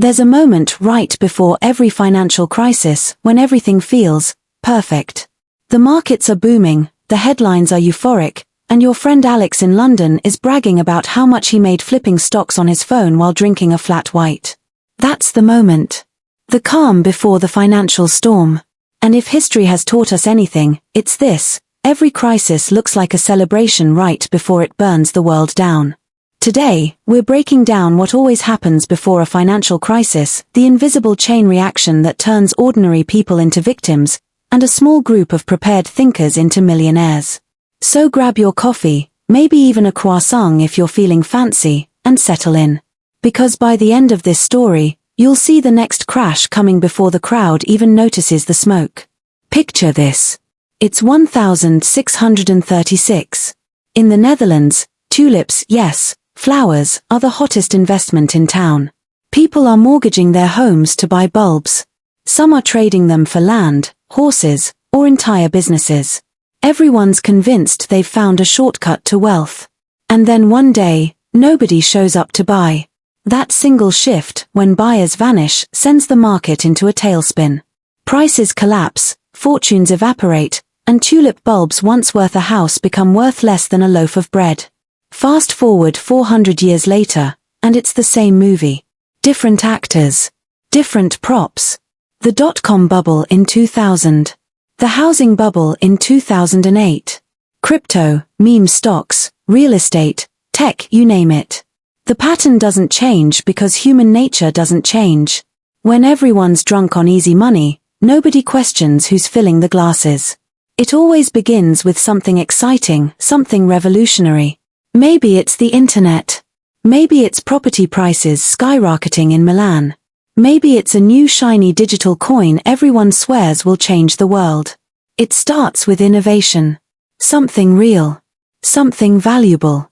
There's a moment right before every financial crisis when everything feels perfect. The markets are booming, the headlines are euphoric, and your friend Alex in London is bragging about how much he made flipping stocks on his phone while drinking a flat white. That's the moment. The calm before the financial storm. And if history has taught us anything, it's this: every crisis looks like a celebration right before it burns the world down. Today, we're breaking down what always happens before a financial crisis, the invisible chain reaction that turns ordinary people into victims, and a small group of prepared thinkers into millionaires. So grab your coffee, maybe even a croissant if you're feeling fancy, and settle in. Because by the end of this story, you'll see the next crash coming before the crowd even notices the smoke. Picture this. It's 1636. In the Netherlands, tulips, yes, flowers, are the hottest investment in town. People are mortgaging their homes to buy bulbs. Some are trading them for land, horses, or entire businesses. Everyone's convinced they've found a shortcut to wealth. And then one day, nobody shows up to buy. That single shift, when buyers vanish, sends the market into a tailspin. Prices collapse, fortunes evaporate, and tulip bulbs once worth a house become worth less than a loaf of bread. Fast forward 400 years later, and it's the same movie. Different actors. Different props. The dot-com bubble in 2000. The housing bubble in 2008. Crypto, meme stocks, real estate, tech, you name it. The pattern doesn't change because human nature doesn't change. When everyone's drunk on easy money, nobody questions who's filling the glasses. It always begins with something exciting, something revolutionary. Maybe it's the internet. Maybe it's property prices skyrocketing in Milan. Maybe it's a new shiny digital coin everyone swears will change the world. It starts with innovation. Something real. Something valuable.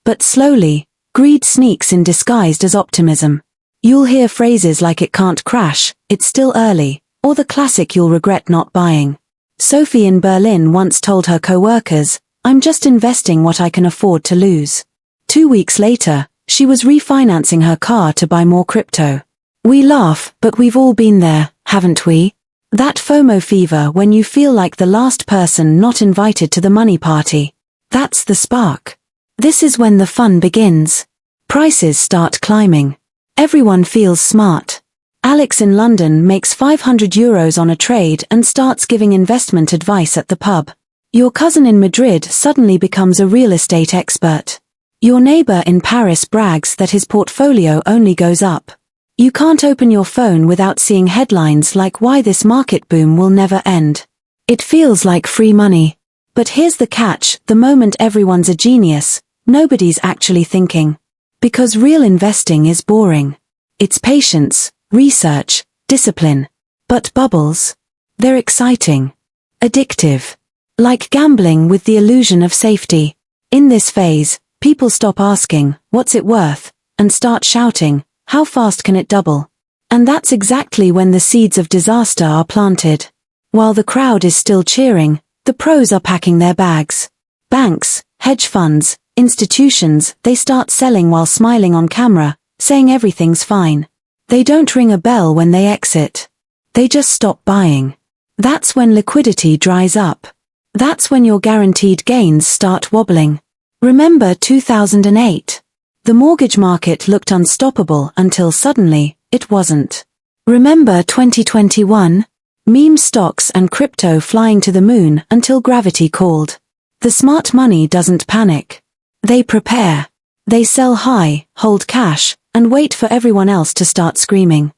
But slowly, greed sneaks in disguised as optimism. You'll hear phrases like "it can't crash," "it's still early," or the classic "you'll regret not buying." Sophie in Berlin once told her co-workers, "I'm just investing what I can afford to lose." 2 weeks later, she was refinancing her car to buy more crypto. We laugh, but we've all been there, haven't we? That FOMO fever when you feel like the last person not invited to the money party. That's the spark. This is when the fun begins. Prices start climbing. Everyone feels smart. Alex in London makes €500 on a trade and starts giving investment advice at the pub. Your cousin in Madrid suddenly becomes a real estate expert. Your neighbor in Paris brags that his portfolio only goes up. You can't open your phone without seeing headlines like "why this market boom will never end." It feels like free money. But here's the catch: the moment everyone's a genius, nobody's actually thinking. Because real investing is boring. It's patience, research, discipline. But bubbles? They're exciting. Addictive. Like gambling with the illusion of safety. In this phase, people stop asking, "What's it worth?" and start shouting, "How fast can it double?" And that's exactly when the seeds of disaster are planted. While the crowd is still cheering, the pros are packing their bags. Banks, hedge funds, institutions, they start selling while smiling on camera, saying everything's fine. They don't ring a bell when they exit. They just stop buying. That's when liquidity dries up. That's when your guaranteed gains start wobbling. Remember 2008? The mortgage market looked unstoppable until suddenly, it wasn't. Remember 2021? Meme stocks and crypto flying to the moon until gravity called. The smart money doesn't panic. They prepare. They sell high, hold cash, and wait for everyone else to start screaming.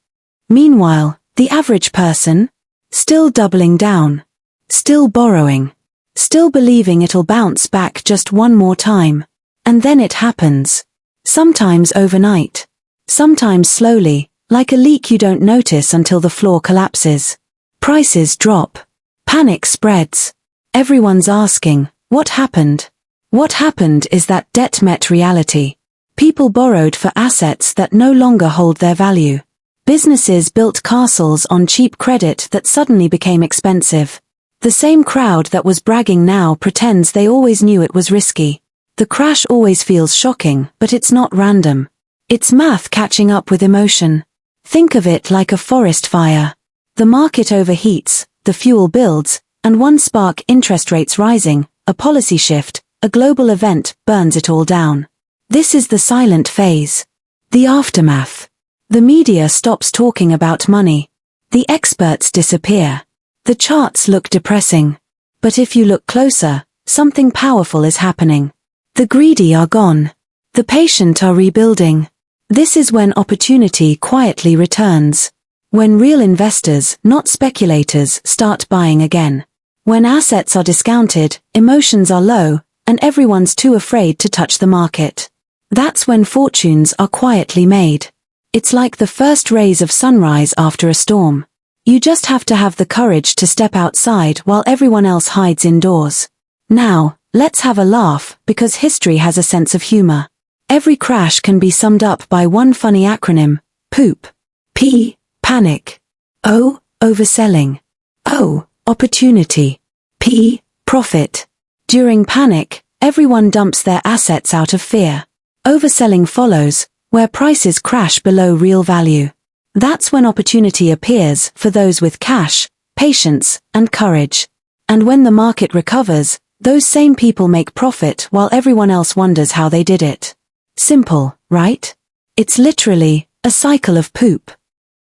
Meanwhile, the average person? Still doubling down. Still borrowing. Still believing it'll bounce back just one more time. And then it happens. Sometimes overnight. Sometimes slowly, like a leak you don't notice until the floor collapses. Prices drop. Panic spreads. Everyone's asking, what happened? What happened is that debt met reality. People borrowed for assets that no longer hold their value. Businesses built castles on cheap credit that suddenly became expensive. The same crowd that was bragging now pretends they always knew it was risky. The crash always feels shocking, but it's not random. It's math catching up with emotion. Think of it like a forest fire. The market overheats, the fuel builds, and one spark, interest rates rising, a policy shift, a global event, burns it all down. This is the silent phase. The aftermath. The media stops talking about money. The experts disappear. The charts look depressing. But if you look closer, something powerful is happening. The greedy are gone. The patient are rebuilding. This is when opportunity quietly returns. When real investors, not speculators, start buying again. When assets are discounted, emotions are low, and everyone's too afraid to touch the market. That's when fortunes are quietly made. It's like the first rays of sunrise after a storm. You just have to have the courage to step outside while everyone else hides indoors. Now, let's have a laugh, because history has a sense of humor. Every crash can be summed up by one funny acronym: POOP. P, panic. O, overselling. O, opportunity. P, profit. During panic, everyone dumps their assets out of fear. Overselling follows, where prices crash below real value. That's when opportunity appears for those with cash, patience, and courage. And when the market recovers, those same people make profit while everyone else wonders how they did it. Simple, right? It's literally a cycle of poop.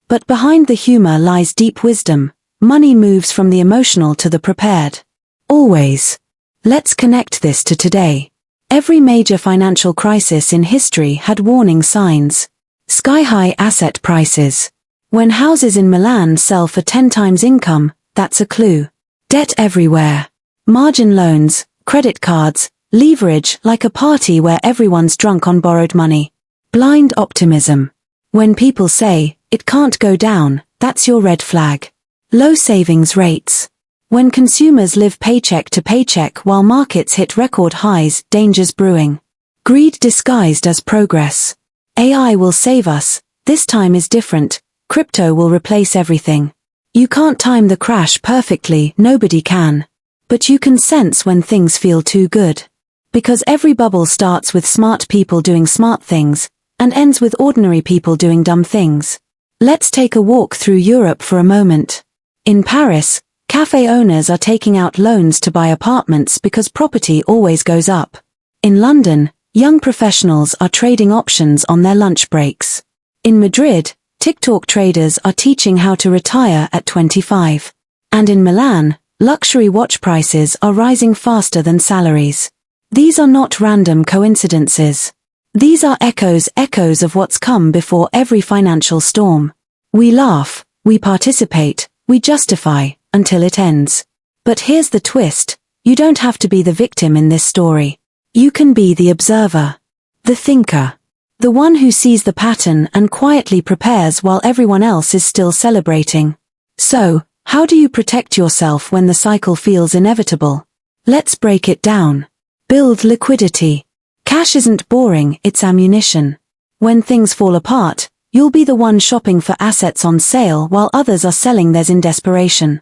But behind the humor lies deep wisdom. Money moves from the emotional to the prepared. Always. Let's connect this to today. Every major financial crisis in history had warning signs. Sky-high asset prices. When houses in Milan sell for 10 times income, that's a clue. Debt everywhere. Margin loans, credit cards, leverage like a party where everyone's drunk on borrowed money. Blind optimism. When people say, it can't go down, that's your red flag. Low savings rates. When consumers live paycheck to paycheck while markets hit record highs, dangers brewing. Greed disguised as progress. AI will save us, this time is different, crypto will replace everything. You can't time the crash perfectly, nobody can. But you can sense when things feel too good. Because every bubble starts with smart people doing smart things, and ends with ordinary people doing dumb things. Let's take a walk through Europe for a moment. In Paris, cafe owners are taking out loans to buy apartments because property always goes up. In London, young professionals are trading options on their lunch breaks. In Madrid, TikTok traders are teaching how to retire at 25. And in Milan, luxury watch prices are rising faster than salaries. These are not random coincidences. These are echoes of what's come before every financial storm. We laugh, we participate, we justify, until it ends. But here's the twist, you don't have to be the victim in this story. You can be the observer. The thinker. The one who sees the pattern and quietly prepares while everyone else is still celebrating. So, how do you protect yourself when the cycle feels inevitable? Let's break it down. Build liquidity. Cash isn't boring, it's ammunition. When things fall apart, you'll be the one shopping for assets on sale while others are selling theirs in desperation.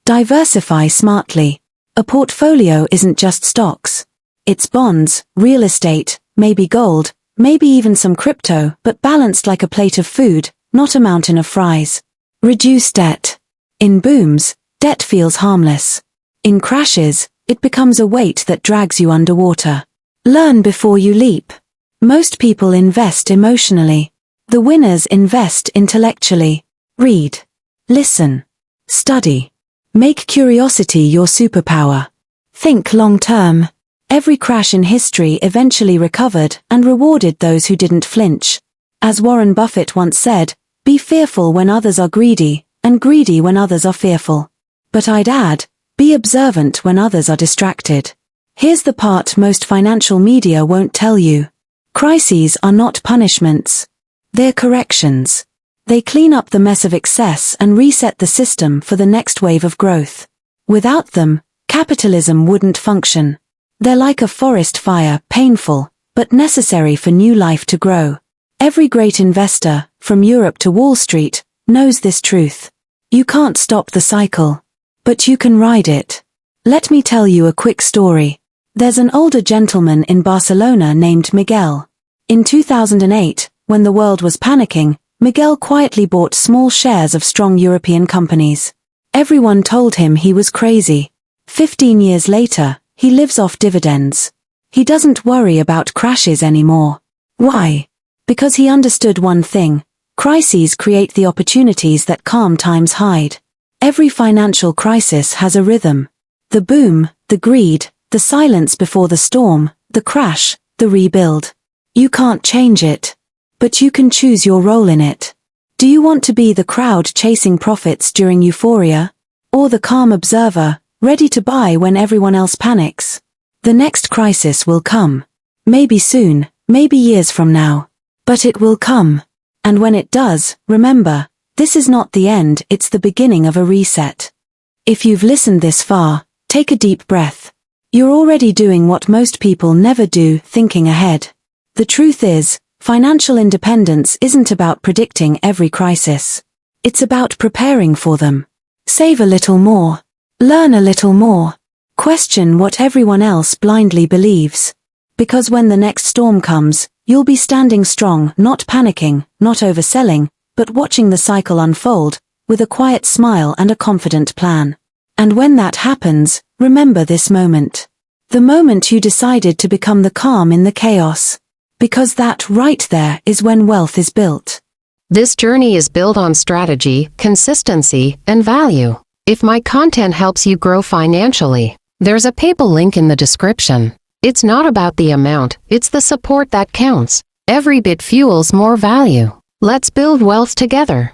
Diversify smartly. A portfolio isn't just stocks. It's bonds, real estate, maybe gold, maybe even some crypto, but balanced like a plate of food, not a mountain of fries. Reduce debt. In booms, debt feels harmless. In crashes, it becomes a weight that drags you underwater. Learn before you leap. Most people invest emotionally. The winners invest intellectually. Read. Listen. Study. Make curiosity your superpower. Think long term. Every crash in history eventually recovered and rewarded those who didn't flinch. As Warren Buffett once said, be fearful when others are greedy, and greedy when others are fearful. But I'd add, be observant when others are distracted. Here's the part most financial media won't tell you. Crises are not punishments. They're corrections. They clean up the mess of excess and reset the system for the next wave of growth. Without them, capitalism wouldn't function. They're like a forest fire, painful, but necessary for new life to grow. Every great investor, from Europe to Wall Street, knows this truth. You can't stop the cycle. But you can ride it. Let me tell you a quick story. There's an older gentleman in Barcelona named Miguel. In 2008, when the world was panicking, Miguel quietly bought small shares of strong European companies. Everyone told him he was crazy. 15 years later, he lives off dividends. He doesn't worry about crashes anymore. Why? Because he understood one thing: crises create the opportunities that calm times hide. Every financial crisis has a rhythm. The boom, the greed, the silence before the storm, the crash, the rebuild. You can't change it. But you can choose your role in it. Do you want to be the crowd chasing profits during euphoria? Or the calm observer, ready to buy when everyone else panics? The next crisis will come. Maybe soon, maybe years from now. But it will come. And when it does, remember, this is not the end, it's the beginning of a reset. If you've listened this far, take a deep breath. You're already doing what most people never do, thinking ahead. The truth is, financial independence isn't about predicting every crisis. It's about preparing for them. Save a little more. Learn a little more. Question what everyone else blindly believes. Because when the next storm comes, you'll be standing strong, not panicking, not overselling, but watching the cycle unfold, with a quiet smile and a confident plan. And when that happens, remember this moment. The moment you decided to become the calm in the chaos. Because that right there is when wealth is built. This journey is built on strategy, consistency, and value. If my content helps you grow financially, there's a PayPal link in the description. It's not about the amount, it's the support that counts. Every bit fuels more value. Let's build wealth together.